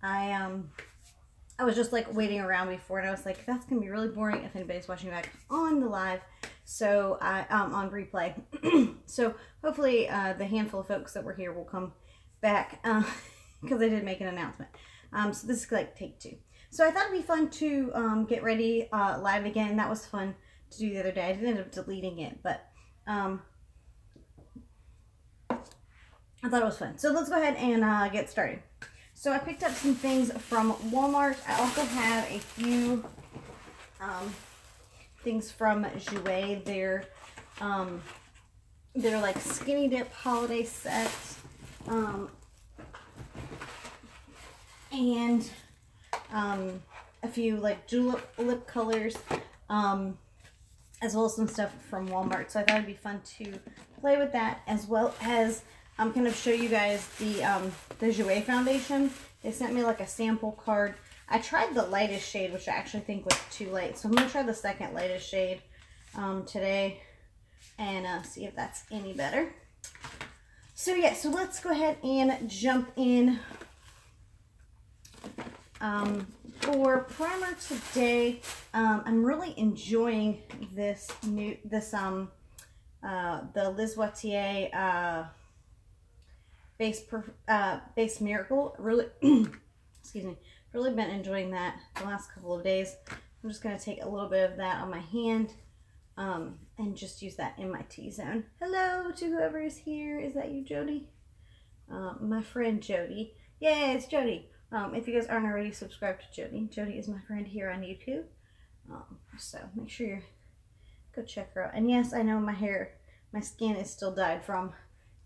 I was just like waiting around before, and I was like, that's gonna be really boring if anybody's watching back on the live. So I on replay. So hopefully the handful of folks that were here will come back because I did make an announcement. So this is like take 2. So I thought it'd be fun to get ready live again. That was fun to do the other day. I didn't end up deleting it, but I thought it was fun. So let's go ahead and get started. So I picked up some things from Walmart. I also have a few things from GRWM. They're like skinny dip holiday sets. And a few like julep lip colors, as well as some stuff from Walmart. So I thought it'd be fun to play with that, as well as kind of show you guys the GRWM foundation. They sent me like a sample card. I tried the lightest shade, which I actually think was too light. So I'm gonna try the second lightest shade today and see if that's any better. So yeah, so let's go ahead and jump in. For primer today, I'm really enjoying this the Liz Wattier base Miracle. Really, excuse me, really been enjoying that the last couple of days. I'm just gonna take a little bit of that on my hand, and just use that in my T-zone. Hello to whoever is here. Is that you, Jody? My friend Jody. Yeah, it's Jody. If you guys aren't already subscribed to Jody, Jody is my friend here on YouTube. So make sure you go check her out. And yes, I know my skin is still dyed from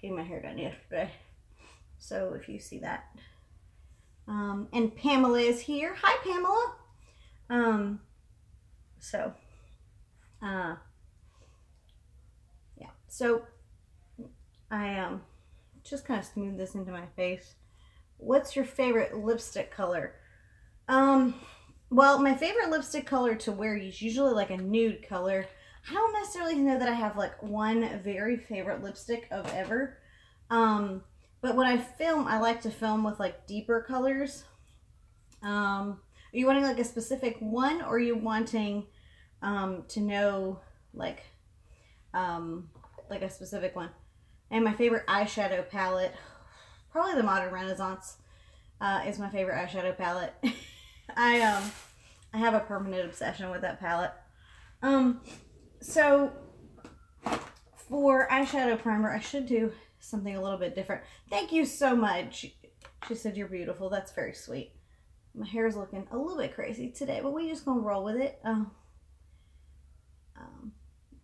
getting my hair done yesterday. So if you see that. And Pamela is here. Hi, Pamela. Yeah. So I just kind of smooth this into my face. What's your favorite lipstick color? Well, my favorite lipstick color to wear is usually like a nude color. I don't necessarily know that I have like one very favorite lipstick of ever. But when I film, I like to film with like deeper colors. Are you wanting like a specific one, or are you wanting to know like a specific one? And my favorite eyeshadow palette, probably the Modern Renaissance is my favorite eyeshadow palette. I have a permanent obsession with that palette. So for eyeshadow primer, I should do something a little bit different. Thank you so much. She said you're beautiful. That's very sweet. My hair is looking a little bit crazy today, but we just gonna roll with it.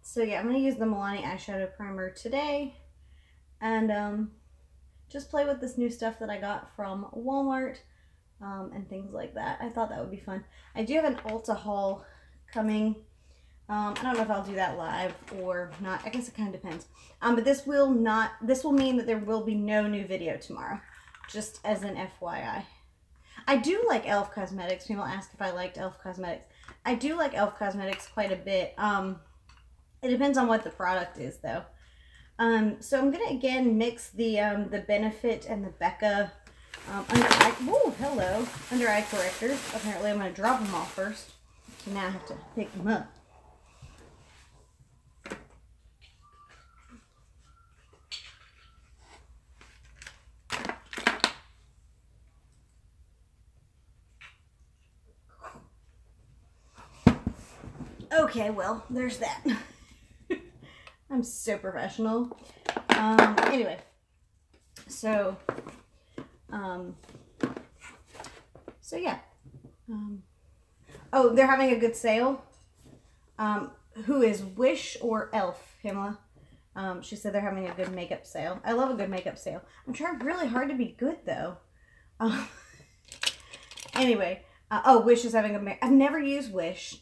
So yeah, I'm gonna use the Milani eyeshadow primer today, and just play with this new stuff that I got from Walmart, and things like that. I thought that would be fun. I do have an Ulta haul coming. I don't know if I'll do that live or not. I guess it kind of depends. But this will mean that there will be no new video tomorrow, just as an FYI. I do like e.l.f. Cosmetics. People ask if I liked e.l.f. Cosmetics. I do like e.l.f. Cosmetics quite a bit. It depends on what the product is, though. So I'm gonna again mix the Benefit and the Becca under eye correctors. Apparently, I'm gonna drop them all first. So now I have to pick them up. Okay, well, there's that. I'm so professional. Anyway, so yeah. Oh, they're having a good sale. Who is Wish or e.l.f., Pamela? She said they're having a good makeup sale. I love a good makeup sale. I'm trying really hard to be good, though. Anyway, oh, Wish is having a I've never used Wish.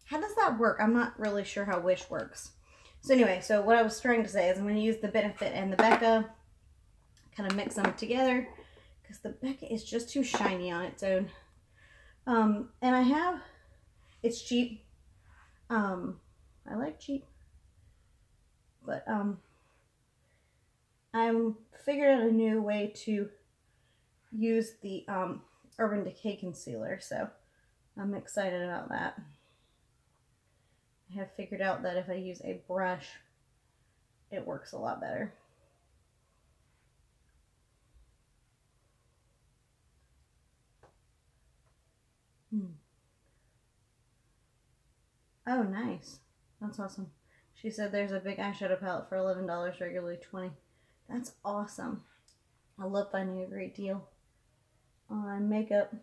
How does that work? I'm not really sure how Wish works. So anyway, so what I was trying to say is I'm going to use the Benefit and the Becca, kind of mix them together, because the Becca is just too shiny on its own. And it's cheap. I like cheap. But I figured out a new way to use the Urban Decay concealer, so I'm excited about that. I have figured out that if I use a brush, it works a lot better. Oh, nice. That's awesome. She said there's a big eyeshadow palette for $11, regularly $20. That's awesome. I love finding a great deal on makeup,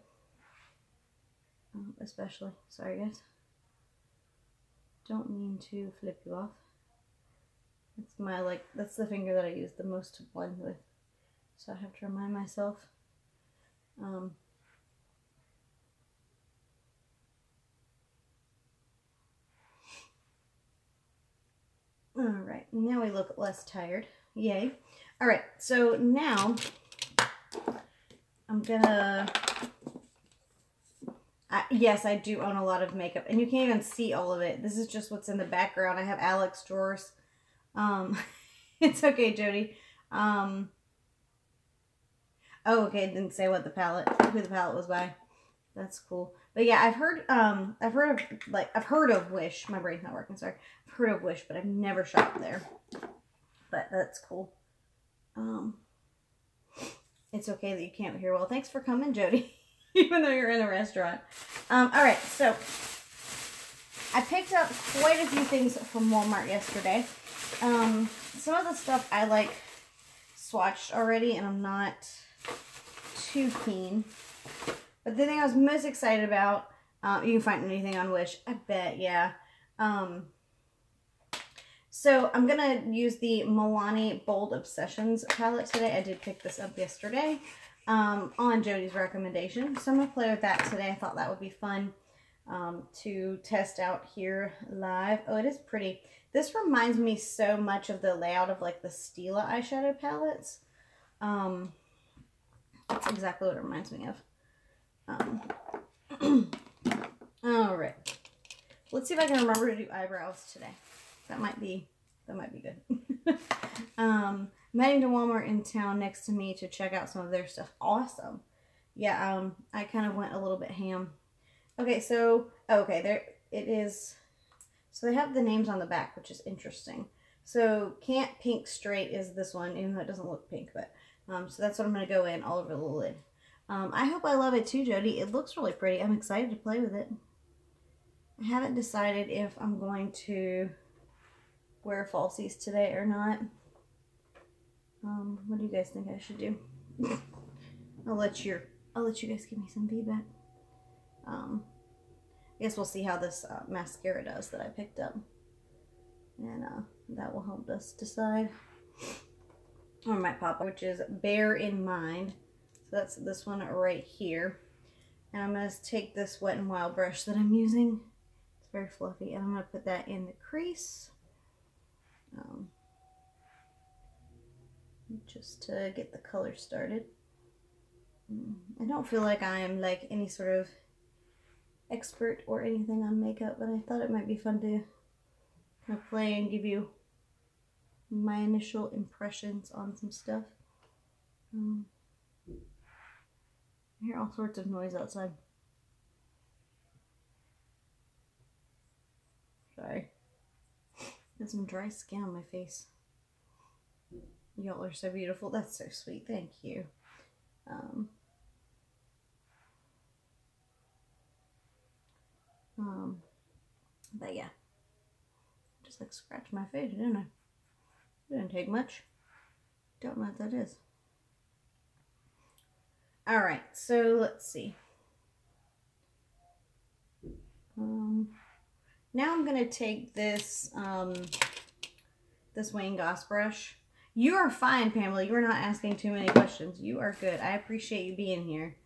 especially. Sorry, guys. Don't mean to flip you off. It's my, that's the finger that I use the most to blend with. So I have to remind myself. All right, now we look less tired. Yay. All right, so now I'm gonna, yes, I do own a lot of makeup, and you can't even see all of it. This is just what's in the background. I have Alex drawers. It's okay, Jody. Oh, okay, it didn't say what who the palette was by. That's cool. But yeah, I've heard of Wish. My brain's not working, sorry. I've heard of Wish, but I've never shopped there. But that's cool. It's okay that you can't hear well. Thanks for coming, Jody, even though you're in a restaurant. All right, so I picked up quite a few things from Walmart yesterday. Some of the stuff I swatched already, and I'm not too keen. But the thing I was most excited about, you can find anything on Wish, I bet, yeah. So I'm going to use the Milani Bold Obsessions palette today. I did pick this up yesterday on Jody's recommendation. So I'm going to play with that today. I thought that would be fun to test out here live. Oh, it is pretty. This reminds me so much of the layout of the Stila eyeshadow palettes. That's exactly what it reminds me of. All right, let's see if I can remember to do eyebrows today. That might be good. I'm heading to Walmart in town next to me to check out some of their stuff. Awesome. Yeah, I kind of went a little bit ham. Okay, so there it is. So they have the names on the back, which is interesting. So Can't Pink Straight is this one, even though it doesn't look pink, but so that's what I'm going to go in all over the lid. I hope I love it too, Jody. It looks really pretty. I'm excited to play with it. I haven't decided if I'm going to wear falsies today or not. What do you guys think I should do? I'll let you guys give me some feedback. I guess we'll see how this mascara does that I picked up. And that will help us decide. Or my pop, which is Bear in Mind. So that's this one right here. And I'm going to take this Wet n Wild brush that I'm using. It's very fluffy. And I'm going to put that in the crease. Just to get the color started. I don't feel like I am any sort of expert or anything on makeup, but I thought it might be fun to kind of play and give you my initial impressions on some stuff. I hear all sorts of noise outside. Sorry. Got some dry skin on my face. Y'all are so beautiful. That's so sweet. Thank you. But yeah. Just scratched my face, didn't I? It didn't take much. Don't know what that is. Alright, so let's see. Now I'm going to take this this Wayne Goss brush. You are fine, Pamela. You are not asking too many questions. You are good. I appreciate you being here.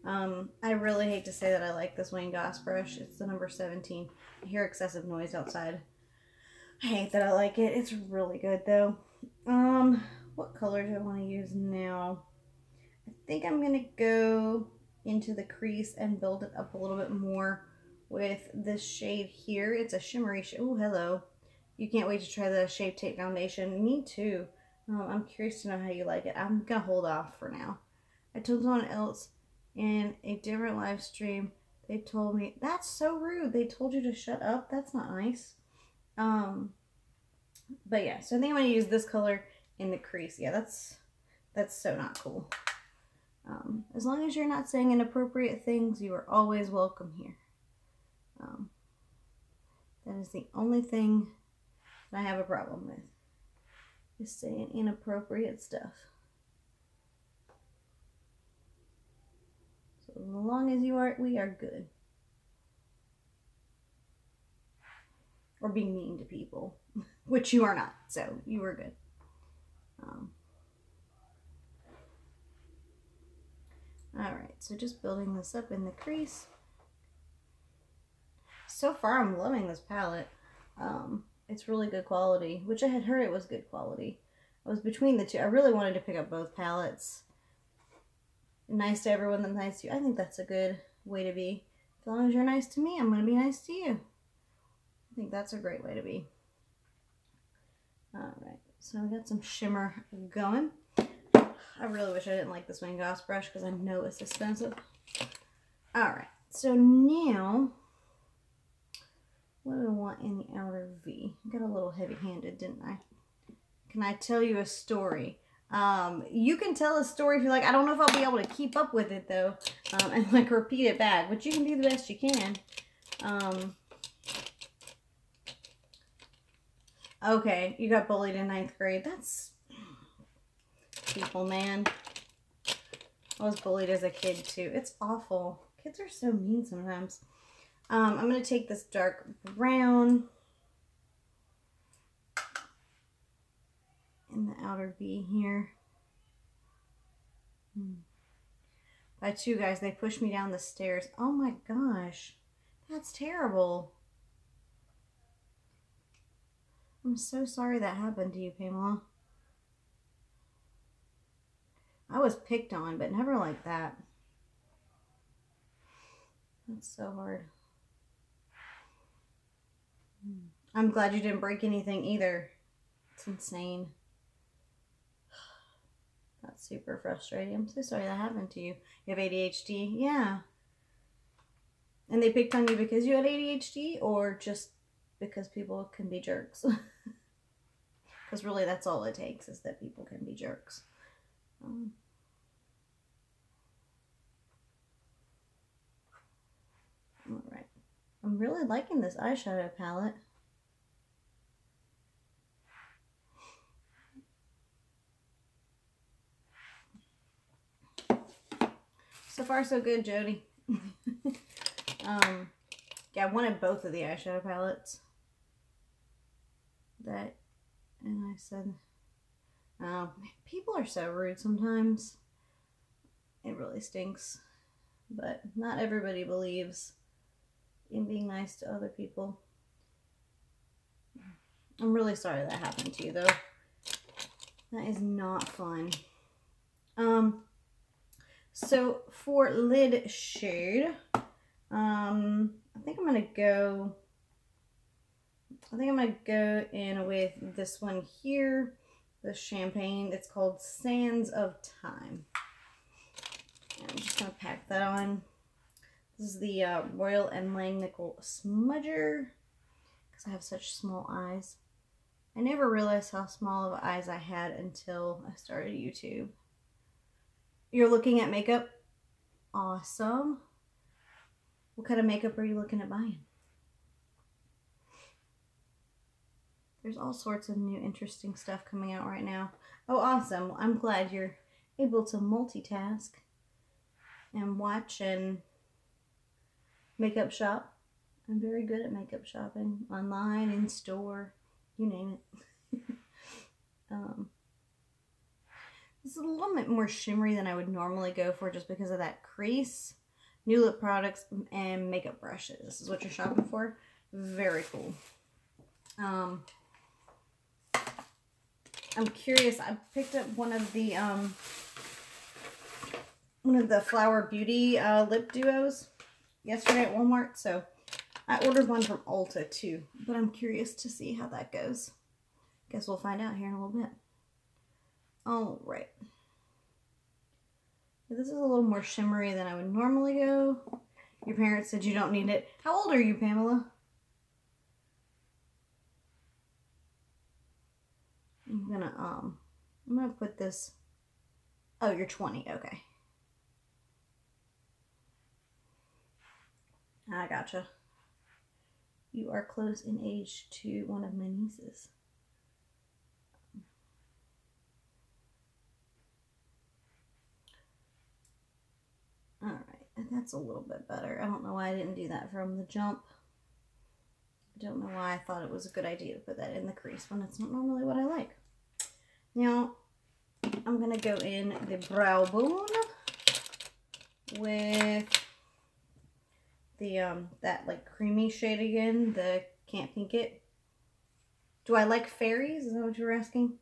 I really hate to say that I like this Wayne Goss brush. It's the number 17. I hear excessive noise outside. I hate that I like it. It's really good, though. What color do I want to use now? I think I'm going to go into the crease and build it up a little bit more with this shade here. It's a shimmery shade. Oh, hello. You can't wait to try the Shape Tape Foundation. Me too. I'm curious to know how you like it. I'm going to hold off for now. I told someone else in a different live stream, they told me, that's so rude. They told you to shut up. That's not nice. But yeah, so I think I'm going to use this color in the crease. Yeah, that's so not cool. As long as you're not saying inappropriate things, you are always welcome here. That is the only thing that I have a problem with, is saying inappropriate stuff. So as long as we are good. Or being mean to people, which you are not, so you are good. Alright, so just building this up in the crease. So far, I'm loving this palette. It's really good quality, which I had heard it was good quality. I was between the two. I really wanted to pick up both palettes. Nice to everyone that's nice to you. I think that's a good way to be. As long as you're nice to me, I'm going to be nice to you. I think that's a great way to be. Alright, so we got some shimmer going. I really wish I didn't like this Wayne Goss brush because I know it's expensive. Alright, so now, what do I want in the outer V? I got a little heavy-handed, didn't I? Can I tell you a story? You can tell a story if you like. I don't know if I'll be able to keep up with it though, and like repeat it back, but you can do the best you can. Okay, you got bullied in 9th grade. That's people, man. I was bullied as a kid too. It's awful. Kids are so mean sometimes. I'm going to take this dark brown in the outer V here. By two guys, they pushed me down the stairs. Oh my gosh. That's terrible. I'm so sorry that happened to you, Pamela. I was picked on, but never like that. That's so hard. I'm glad you didn't break anything either. It's insane. That's super frustrating. I'm so sorry that happened to you. You have ADHD? Yeah. And they picked on you because you had ADHD, or just because people can be jerks? Because really that's all it takes, is that people can be jerks. Alright. I'm really liking this eyeshadow palette. So far so good, Jody. Yeah, I wanted both of the eyeshadow palettes. And I said, oh, people are so rude sometimes. It really stinks. But not everybody believes in being nice to other people. I'm really sorry that happened to you, though. That is not fun. So for lid shade, I think I'm gonna go in with this one here, the champagne. It's called Sands of Time. And I'm just gonna pack that on. This is the Royal and Langnickel Smudger, because I have such small eyes. I never realized how small of eyes I had until I started YouTube. You're looking at makeup? Awesome. What kind of makeup are you looking at buying? There's all sorts of new interesting stuff coming out right now. Oh, awesome. Well, I'm glad you're able to multitask and watch and makeup shop. I'm very good at makeup shopping, online, in store, you name it. This is a little bit more shimmery than I would normally go for, just because of that crease. New lip products and makeup brushes. This is what you're shopping for. Very cool. I'm curious. I picked up one of the Flower Beauty lip duos yesterday at Walmart. So I ordered one from Ulta too, but I'm curious to see how that goes. Guess we'll find out here in a little bit. All right. This is a little more shimmery than I would normally go. Your parents said you don't need it. How old are you, Pamela? I'm gonna put this. Oh, you're 20. Okay. I gotcha. You are close in age to one of my nieces. Alright, and that's a little bit better. I don't know why I didn't do that from the jump. I don't know why I thought it was a good idea to put that in the crease when it's not normally what I like. Now, I'm going to go in the brow bone with the, that like creamy shade again, the Can't Pink It. Do I like fairies? Is that what you're asking?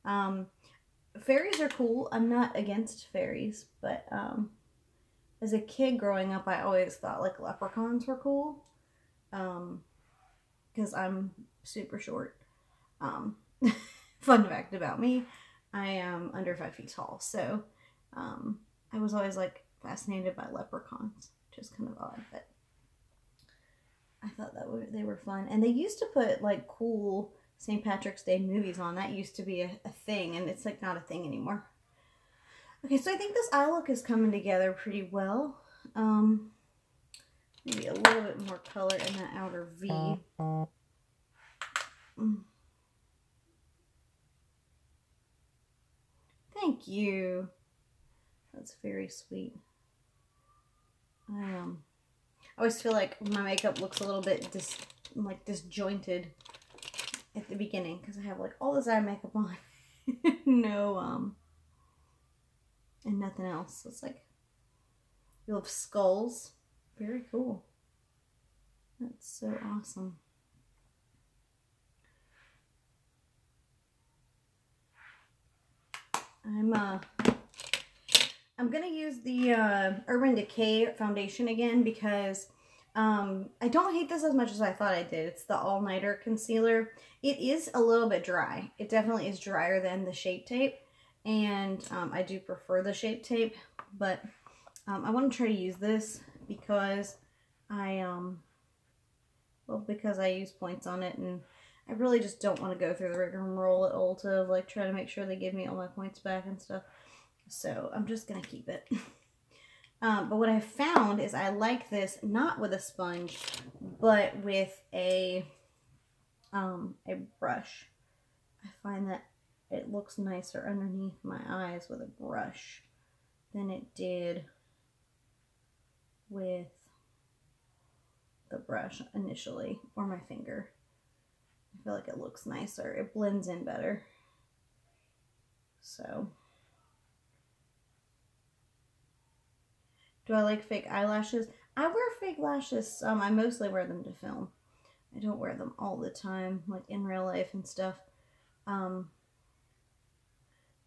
Fairies are cool. I'm not against fairies, but, as a kid growing up, I always thought like leprechauns were cool. Because I'm super short. Fun fact about me, I am under 5 feet tall. So I was always like fascinated by leprechauns, which is kind of odd, but I thought that they were fun. And they used to put like cool St. Patrick's Day movies on. That used to be a thing, and it's like not a thing anymore. Okay, so I think this eye look is coming together pretty well. Maybe a little bit more color in that outer V. Thank you. That's very sweet. I always feel like my makeup looks a little bit disjointed at the beginning because I have like all this eye makeup on. No, and nothing else. It's like you have skulls. Very cool. That's so awesome. I'm gonna use the Urban Decay foundation again because I don't hate this as much as I thought I did. It's the All Nighter concealer. It is a little bit dry. It definitely is drier than the Shape Tape, and I do prefer the Shape Tape, but I want to try to use this because because I use points on it, and I really just don't want to go through the rigmarole at Ulta of like trying to make sure they give me all my points back and stuff. So I'm just gonna keep it. But what I found is I like this not with a sponge, but with a brush. I find that it looks nicer underneath my eyes with a brush than it did with the brush initially, or my finger. I feel like it looks nicer. It blends in better. So, do I like fake eyelashes? I wear fake lashes some. I mostly wear them to film. I don't wear them all the time, like in real life and stuff. I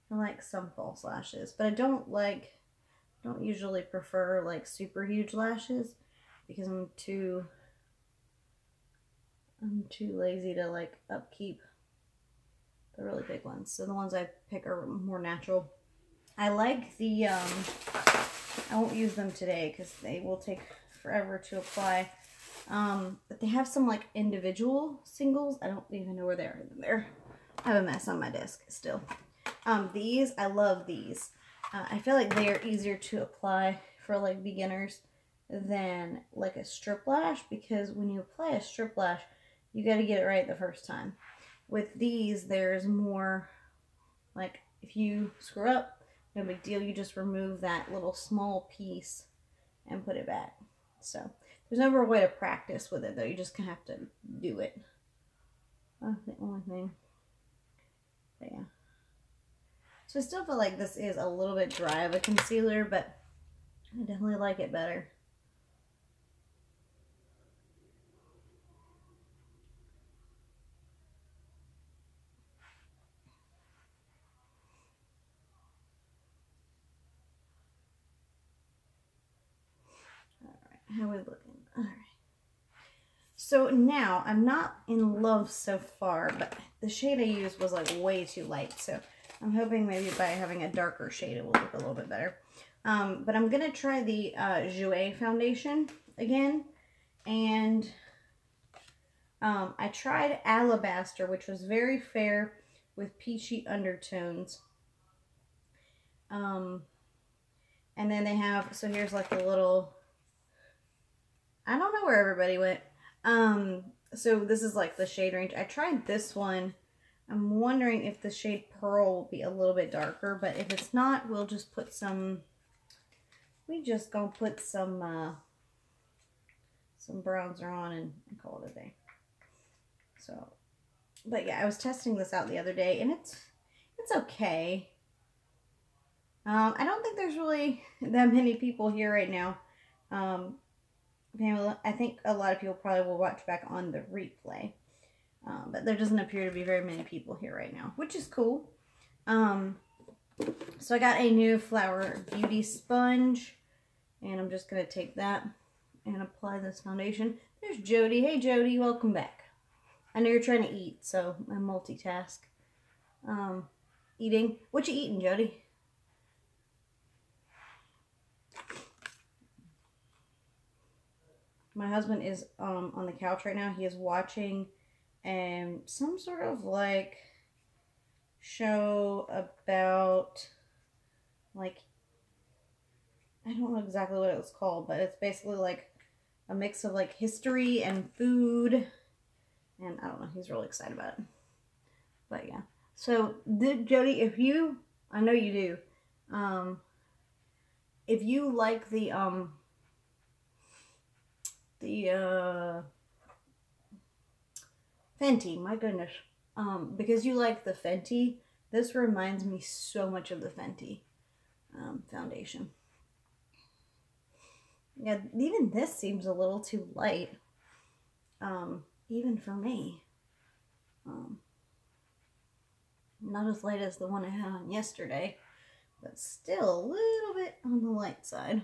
like some false lashes, but I don't usually prefer like super huge lashes because I'm too lazy to like upkeep the really big ones. So the ones I pick are more natural. I like the, I won't use them today because they will take forever to apply. But they have some like individual singles. I don't even know where they are. I have a mess on my desk still. These, I love these. I feel like they are easier to apply for like beginners than like a strip lash, because when you apply a strip lash, you got to get it right the first time. With these, there's more like if you screw up, no big deal. You just remove that little small piece and put it back. So there's never a way to practice with it though. You just kind of have to do it. That's the only thing. But yeah. So I still feel like this is a little bit dry of a concealer, but I definitely like it better. Alright, how are we looking? Alright. So now, I'm not in love so far, but the shade I used was like way too light, so I'm hoping maybe by having a darker shade it will look a little bit better. But I'm going to try the Jouer foundation again. And I tried Alabaster, which was very fair with peachy undertones. And then they have, so here's like a little, I don't know where everybody went. So this is like the shade range. I tried this one. I'm wondering if the shade Pearl will be a little bit darker, but if it's not, we'll just put some, we just gonna put some bronzer on and call it a day. So, but yeah, I was testing this out the other day, and it's okay. I don't think there's really that many people here right now. I think a lot of people probably will watch back on the replay. But there doesn't appear to be very many people here right now, which is cool. So I got a new Flower Beauty sponge, and I'm just going to take that and apply this foundation. There's Jody. Hey, Jody, welcome back. I know you're trying to eat, so I multitask. Eating. What you eating, Jody? My husband is on the couch right now. He is watching some sort of like show about like, I don't know exactly what it was called, but it's basically like a mix of like history and food, and I don't know, he's really excited about it. But yeah, so Jody, if you, I know you do, if you like the Fenty, my goodness. Because you like the Fenty, this reminds me so much of the Fenty foundation. Yeah, even this seems a little too light, even for me. Not as light as the one I had on yesterday, but still a little bit on the light side.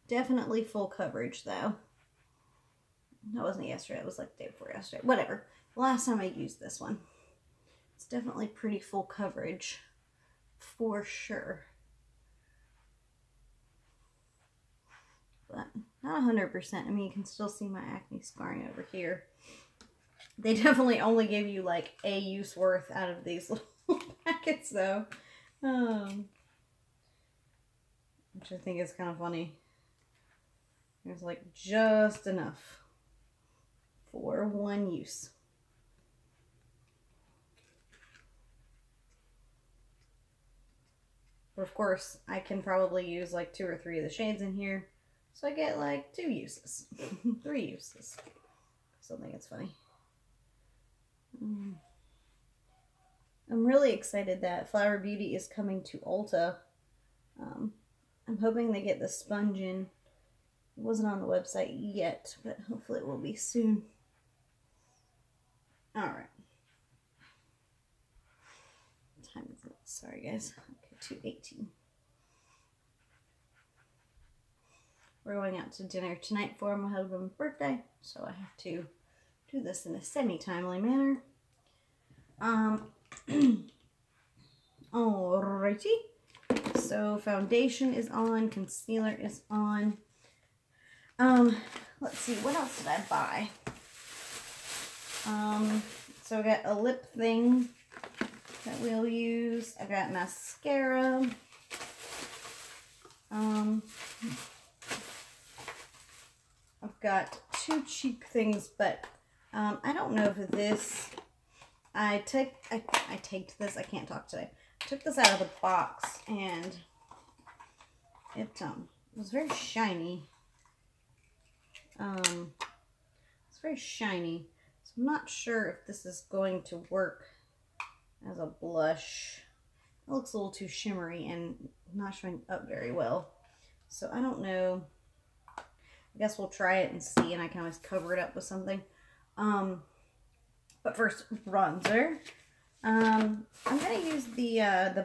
Definitely full coverage though. That wasn't yesterday, it was like the day before yesterday. Whatever. The last time I used this one. It's definitely pretty full coverage. For sure. But not 100%. I mean, you can still see my acne scarring over here. They definitely only give you like a use worth out of these little packets though. Which I think is kind of funny. There's like just enough for one use. But of course, I can probably use like 2 or 3 of the shades in here. So I get like 2 uses. 3 uses. So I think it's funny. I'm really excited that Flower Beauty is coming to Ulta. I'm hoping they get the sponge in. It wasn't on the website yet, but hopefully it will be soon. Alright. What time is it? Sorry guys. Okay, 2:18. We're going out to dinner tonight for my husband's birthday, so I have to do this in a semi-timely manner. Alrighty. So foundation is on, concealer is on. Let's see, what else did I buy? So I got a lip thing that we'll use. I got mascara. I've got 2 cheek things, but I don't know if this, I taped this, I can't talk today. I took this out of the box and it was very shiny. It's very shiny, so I'm not sure if this is going to work as a blush. It looks a little too shimmery and not showing up very well, so I don't know. I guess we'll try it and see, and I can always cover it up with something. But first, bronzer. I'm gonna use the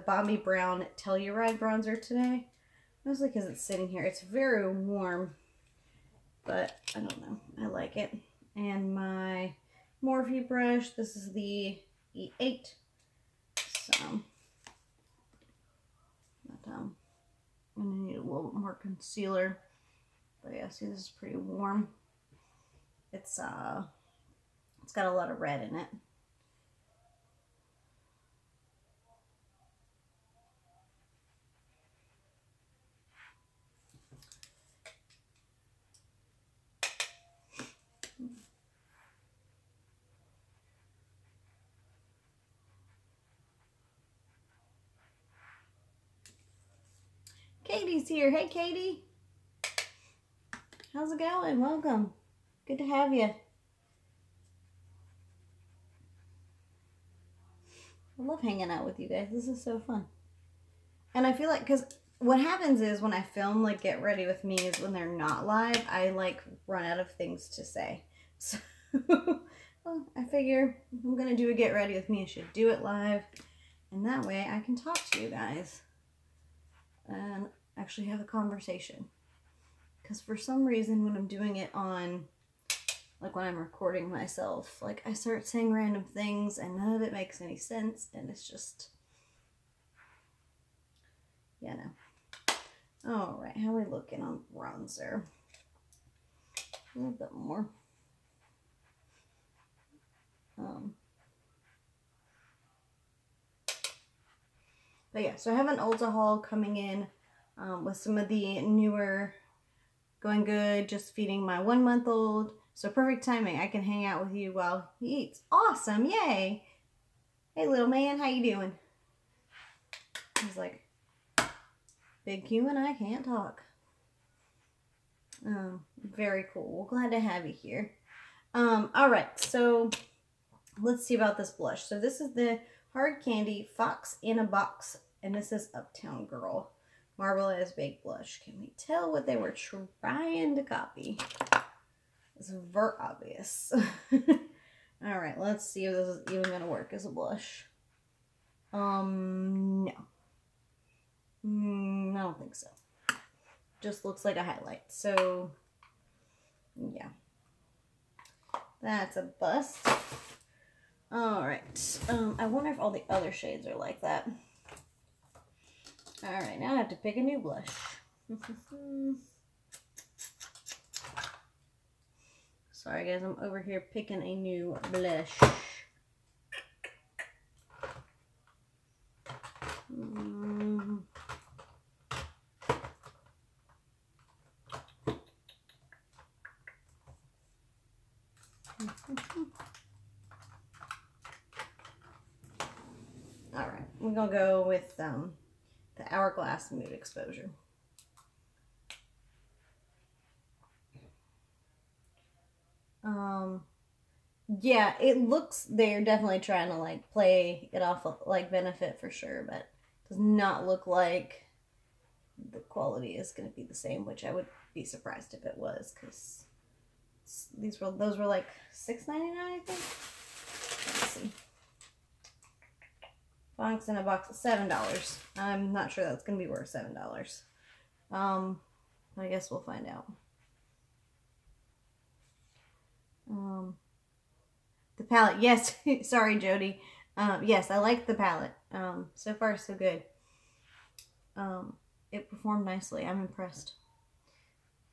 Bobbi Brown Telluride bronzer today, mostly because it's sitting here. It's very warm, but I don't know, I like it. And my Morphe brush, this is the E8. So, but, And I need a little bit more concealer. But yeah, see, this is pretty warm. It's got a lot of red in it. Katie's here. Hey, Katie. How's it going? Welcome. Good to have you. I love hanging out with you guys. This is so fun. And I feel like, because what happens is when I film, like, Get Ready With Me is when they're not live, I, like, run out of things to say. So, well, I figure if I'm going to do a Get Ready With Me, I should do it live. And that way I can talk to you guys and actually have a conversation. Because for some reason when I'm doing it on, like when I'm recording myself, like I start saying random things and none of it makes any sense. And it's just, yeah, no. All right, how are we looking on bronzer? A little bit more. But yeah, so I have an Ulta haul coming in with some of the newer Going Good, just feeding my 1-month-old. So perfect timing. I can hang out with you while he eats. Awesome, yay. Hey little man, how you doing? He's like, big human, I can't talk. Very cool. Well, glad to have you here. All right, so let's see about this blush. So this is the Hard Candy Fox in a Box, and this is Uptown Girl Marbleized Baked Blush. Can we tell what they were trying to copy? It's very obvious. All right, let's see if this is even gonna work as a blush. No. I don't think so. Just looks like a highlight. So, yeah. That's a bust. All right. I wonder if all the other shades are like that. All right, now I have to pick a new blush. Sorry, guys. I'm over here picking a new blush. All right, we're gonna go with the Hourglass Mood Exposure. Yeah, it looks, they're definitely trying to like play it off of like Benefit for sure, but it does not look like the quality is going to be the same, which I would be surprised if it was, because those were like $6.99, I think. Let's see. Fox in a Box is $7. I'm not sure that's going to be worth $7. I guess we'll find out. The palette, yes. Sorry, Jody. Yes, I like the palette. So far, so good. It performed nicely. I'm impressed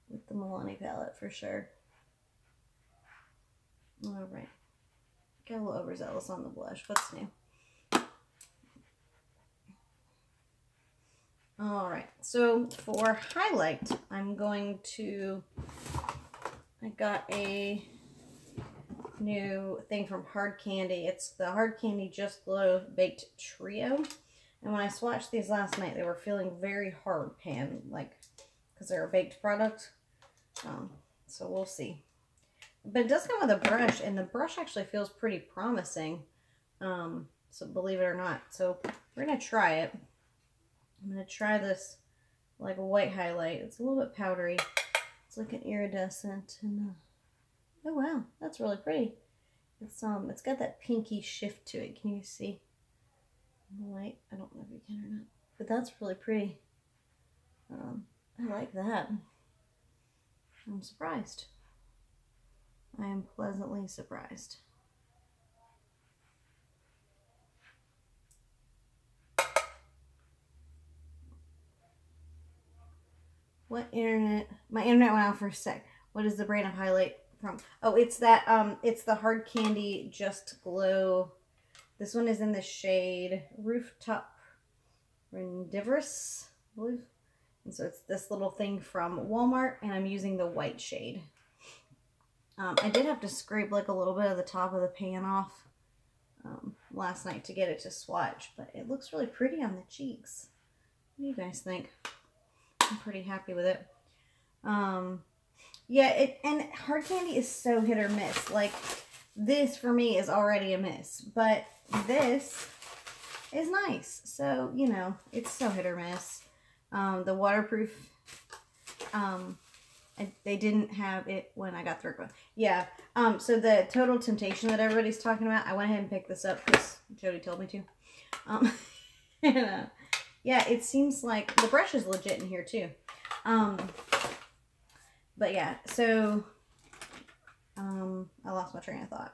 with the Milani palette for sure. All right. Got a little overzealous on the blush. What's new? All right. So for highlight, I'm going to, I got a new thing from Hard Candy. It's the Hard Candy Just Glow Baked Trio. And when I swatched these last night, they were feeling very hard pan, like, because they're a baked product. So we'll see. But it does come with a brush, and the brush actually feels pretty promising. So believe it or not. So we're going to try it. I'm going to try this, like, a white highlight. It's a little bit powdery. It's like an iridescent, and oh wow, that's really pretty. It's got that pinky shift to it. Can you see the light? I don't know if you can or not, but that's really pretty. I like that. I'm surprised. I am pleasantly surprised. What internet? My internet went out for a sec. What is the brand of highlight from? Oh, it's that, it's the Hard Candy Just Glow. This one is in the shade Rooftop Rendivorous, I believe. And so it's this little thing from Walmart, and I'm using the white shade. I did have to scrape like a little bit of the top of the pan off last night to get it to swatch, but it looks really pretty on the cheeks. What do you guys think? I'm pretty happy with it. Yeah, and Hard Candy is so hit or miss. Like, this for me is already a miss, but this is nice. So, you know, it's so hit or miss. The waterproof, they didn't have it when I got through it. Yeah, so the Total Temptation that everybody's talking about, I went ahead and picked this up because Jody told me to. And, yeah, it seems like the brush is legit in here too. But yeah, so, I lost my train of thought.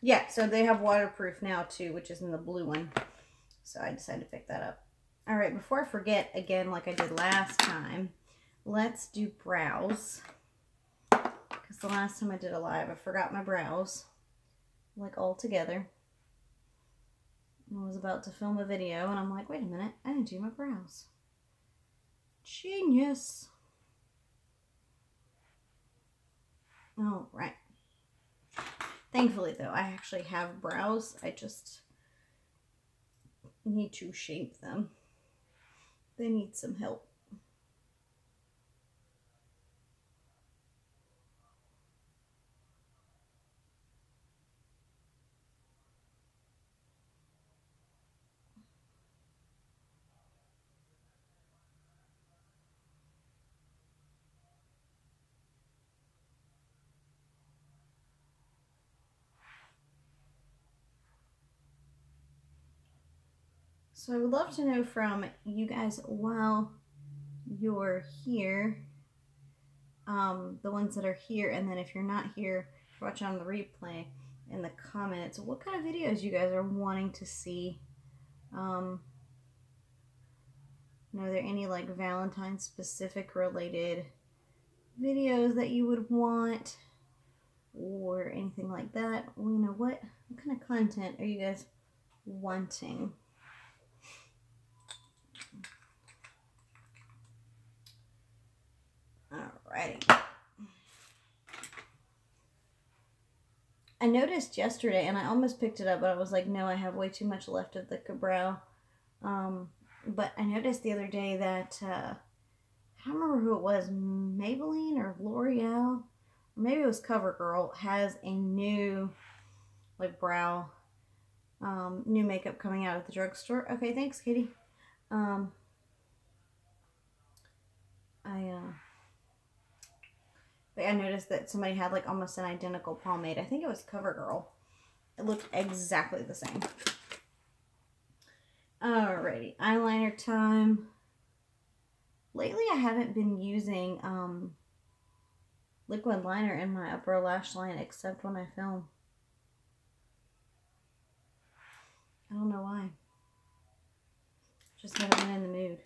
Yeah, so they have waterproof now too, which is in the blue one. So I decided to pick that up. All right, before I forget, again, like I did last time, let's do brows. Because the last time I did a live, I forgot my brows, like all together. I was about to film a video, and I'm like, wait a minute, I didn't do my brows. Genius. All right. Thankfully, though, I actually have brows. I just need to shape them. They need some help. So I would love to know from you guys while you're here, the ones that are here, and then if you're not here, watch on the replay in the comments, what kind of videos you guys are wanting to see. Are there any like Valentine's specific related videos that you would want or anything like that? Well, you know, what kind of content are you guys wanting? Alrighty. I noticed yesterday, and I almost picked it up, but I was like, no, I have way too much left of the Cabral. But I noticed the other day that, I don't remember who it was, Maybelline or L'Oreal, or maybe it was CoverGirl, has a new, like, brow, new makeup coming out at the drugstore. Okay, thanks, Katie. But I noticed that somebody had, like, almost an identical pomade. I think it was CoverGirl. It looked exactly the same. Alrighty, eyeliner time. Lately, I haven't been using liquid liner in my upper lash line except when I film. I don't know why. Just haven't been in the mood.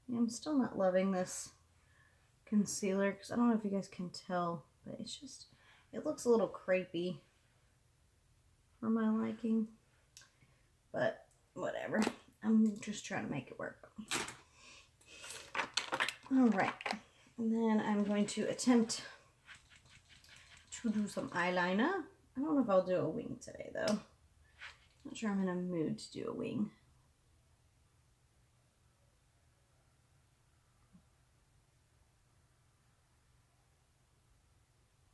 Yeah, I'm still not loving this concealer because I don't know if you guys can tell, but it's just, it looks a little crepey for my liking. But whatever. I'm just trying to make it work. Alright. And then I'm going to attempt to do some eyeliner. I don't know if I'll do a wing today, though. Not sure I'm in a mood to do a wing.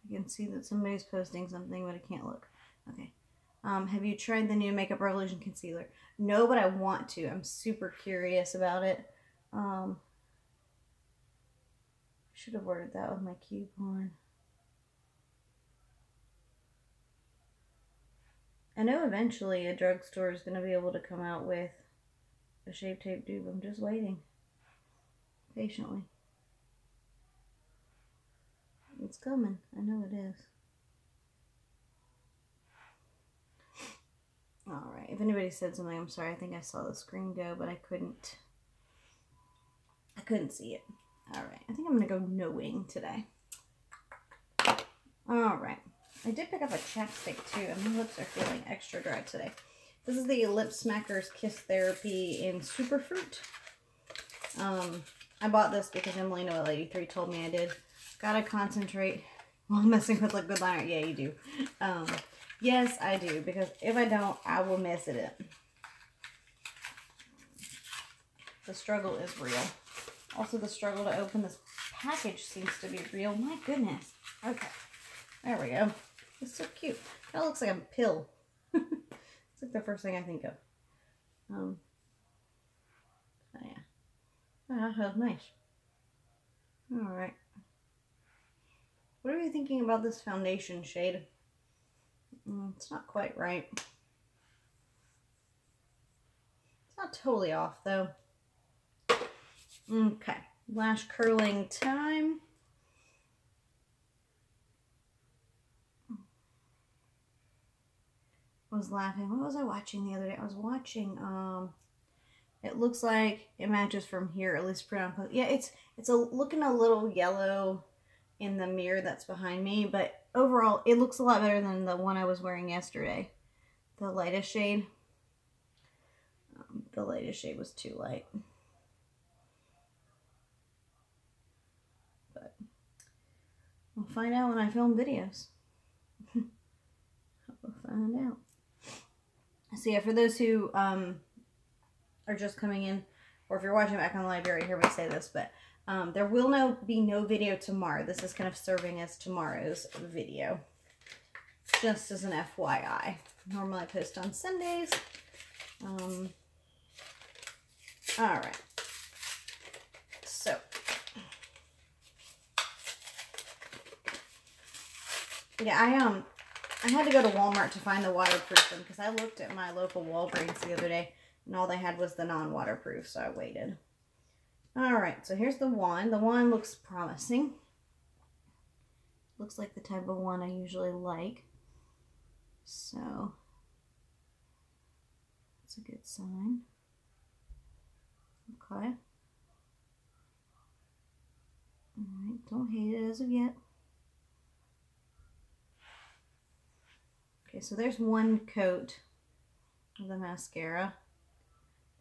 You can see that somebody's posting something, but I can't look. Okay. Have you tried the new Makeup Revolution concealer? No, but I want to. I'm super curious about it. Should have ordered that with my coupon. I know eventually a drugstore is going to be able to come out with a Shape Tape dupe. I'm just waiting patiently. It's coming. I know it is. Alright, if anybody said something, I'm sorry. I think I saw the screen go, but I couldn't see it. Alright, I think I'm going to go no wing today. Alright, I did pick up a chapstick too, and my lips are feeling extra dry today. This is the Lip Smackers Kiss Therapy in Superfruit. I bought this because Emily Noel 83 told me I did. Gotta concentrate while messing with liquid liner. Yeah, you do. Yes, I do, because if I don't, I will mess it up. The struggle is real. Also, the struggle to open this package seems to be real. My goodness. Okay. There we go. It's so cute. That looks like a pill. It's like the first thing I think of. Oh yeah. Oh, that was nice. Alright. What are you thinking about this foundation shade? It's not quite right. It's not totally off though. Okay. Lash curling time. I was laughing. What was I watching the other day? I was watching, it looks like it matches from here, at least pretty on. Yeah, it's looking a little yellow in the mirror that's behind me, but overall it looks a lot better than the one I was wearing yesterday. The lightest shade. The lightest shade was too light. But we'll find out when I film videos. We'll find out. So yeah, for those who are just coming in, or if you're watching back on the live, you already hear me say this, but there will be no video tomorrow. This is kind of serving as tomorrow's video, just as an FYI. Normally I post on Sundays. All right. So yeah, I had to go to Walmart to find the waterproof one because I looked at my local Walgreens the other day and all they had was the non-waterproof, so I waited. Alright, so here's the wand. The wand looks promising. Looks like the type of wand I usually like. So, that's a good sign. Okay. Alright, don't hate it as of yet. Okay, so there's one coat of the mascara.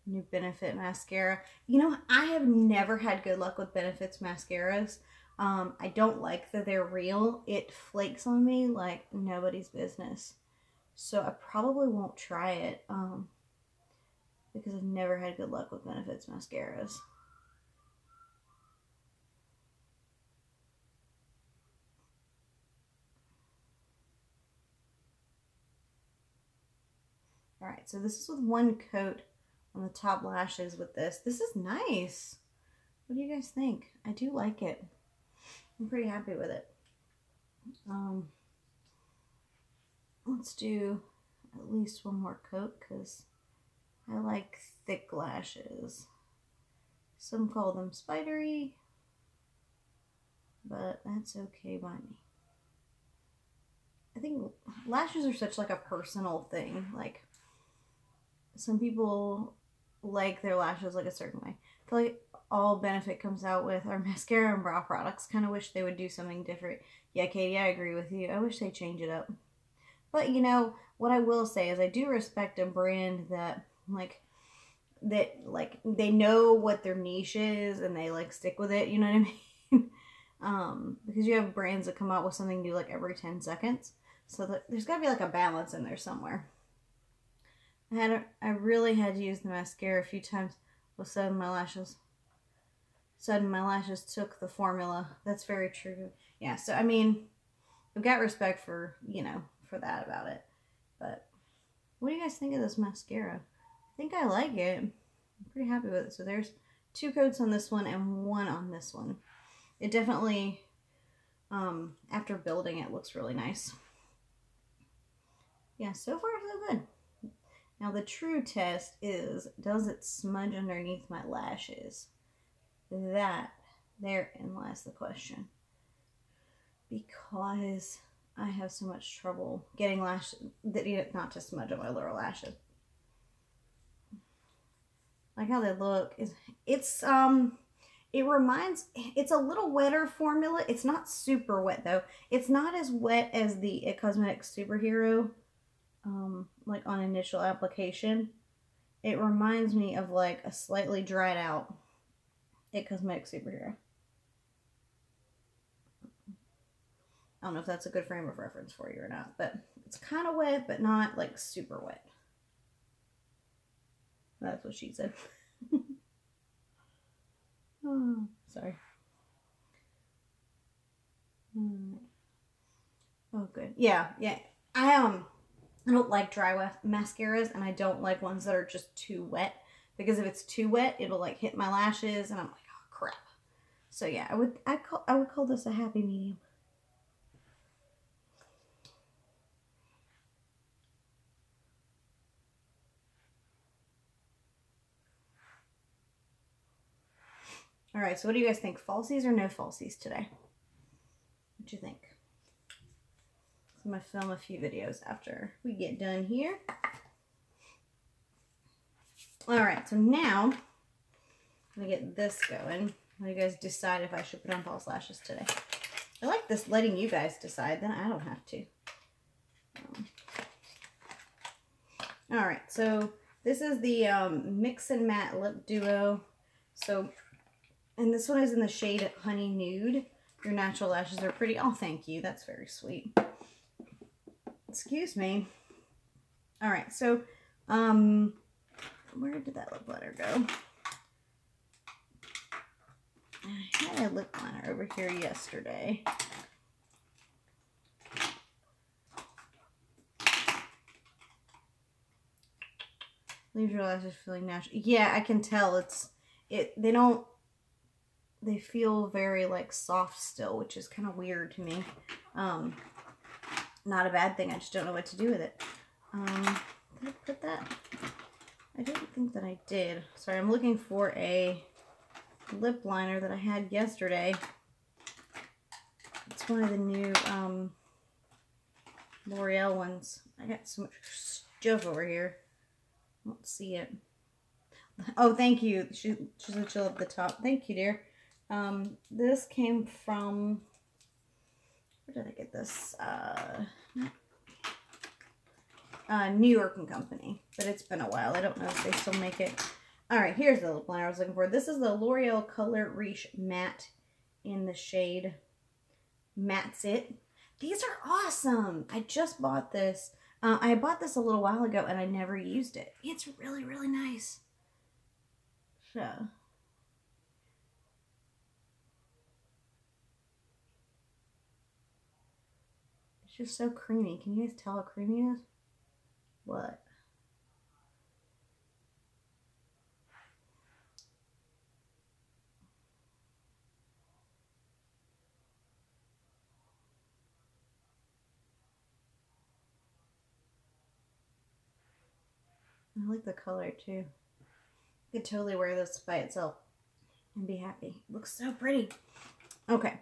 New Benefit mascara. You know, I have never had good luck with Benefit's mascaras. I don't like that they're real. It flakes on me like nobody's business. So I probably won't try it because I've never had good luck with Benefit's mascaras. Alright, so this is with one coat on the top lashes with this. This is nice. What do you guys think? I do like it. I'm pretty happy with it. Let's do at least one more coat because I like thick lashes. Some call them spidery, but that's okay by me. I think lashes are such like a personal thing. Like some people like their lashes like a certain way. I feel like all Benefit comes out with are mascara and brow products. Kind of wish they would do something different. Yeah, Katie, I agree with you. I wish they change it up. But you know, what I will say is I do respect a brand that they know what their niche is and they like stick with it, you know what I mean? Because you have brands that come out with something new like every 10 seconds. So there's got to be like a balance in there somewhere. I really had to use the mascara a few times. All of a sudden my lashes took the formula. That's very true. Yeah, so I mean, I've got respect for, you know, for that about it. But what do you guys think of this mascara? I think I like it. I'm pretty happy with it. So there's 2 coats on this one and 1 on this one. It definitely, after building it, looks really nice. Yeah, so far so good. Now the true test is, does it smudge underneath my lashes? Therein lies the question. because I have so much trouble getting lashes, not to smudge on my lower lashes. Like how they look. It's a little wetter formula. It's not super wet though. It's not as wet as the It Cosmetics Superhero, like on initial application. It reminds me of like a slightly dried out It Cosmetics Superhero. I don't know if that's a good frame of reference for you or not, but it's kind of wet, but not like super wet. That's what she said. Oh, sorry. Oh, good. Yeah. I don't like dry mascaras, and I don't like ones that are just too wet, because if it's too wet, it'll like hit my lashes, and I'm like, oh crap. So yeah, I would call this a happy medium. All right, so what do you guys think? Falsies or no falsies today? What do you think? So I'm going to film a few videos after we get done here. All right, so now I'm going to get this going. What do you guys decide if I should put on false lashes today? I like this letting you guys decide, then I don't have to. All right, so this is the Mix and Matte Lip Duo. So, and this one is in the shade Honey Nude. Your natural lashes are pretty. Oh, thank you. That's very sweet. Excuse me. All right, so, where did that lip liner go? I had a lip liner over here yesterday. Leave your lashes feeling natural. Yeah, I can tell. They feel very like soft still, which is kind of weird to me. Not a bad thing. I just don't know what to do with it. Did I put that? I didn't think that I did. Sorry, I'm looking for a lip liner that I had yesterday. It's one of the new L'Oreal ones. I got so much stuff over here. I don't see it. Oh, thank you. She's chill up the top. Thank you, dear. This came from, where did I get this? New York & Company, but it's been a while. I don't know if they still make it. All right, here's the lip liner I was looking for. This is the L'Oreal Color Riche Matte in the shade Matte's It. These are awesome. I just bought this. I bought this a little while ago, and I never used it. It's really, really nice. So, it's just so creamy. Can you guys tell how creamy it is? What? I like the color too. I could totally wear this by itself and be happy. It looks so pretty. Okay.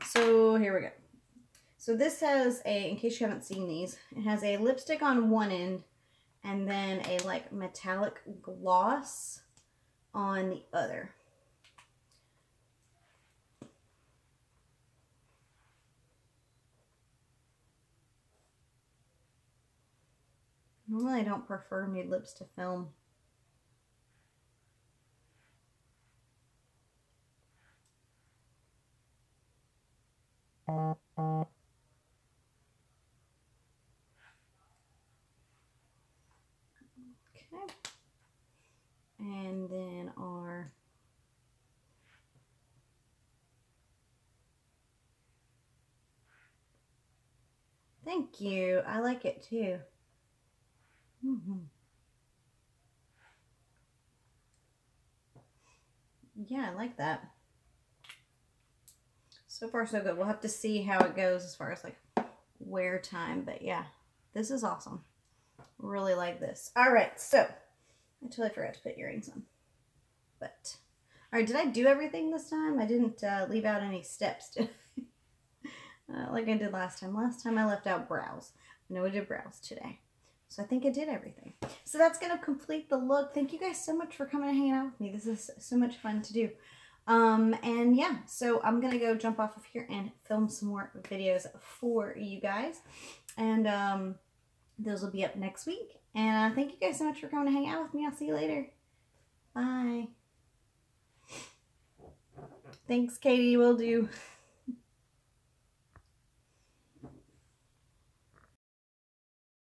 So here we go. So this has a, in case you haven't seen these, it has a lipstick on one end and then a like metallic gloss on the other. Normally I don't prefer nude lips to film. Okay. And then our thank you. I like it too. Yeah, I like that. So far, so good. We'll have to see how it goes as far as like wear time. But yeah, this is awesome. Really like this. All right, so I totally forgot to put earrings on. But, all right, did I do everything this time? I didn't leave out any steps. like I did last time. Last time I left out brows. I know I did brows today. So I think I did everything. So that's going to complete the look. Thank you guys so much for coming and hanging out with me. This is so much fun to do. And yeah, so I'm going to go jump off of here and film some more videos for you guys. And those will be up next week. And thank you guys so much for coming to hang out with me. I'll see you later. Bye. Thanks, Katie. Will do.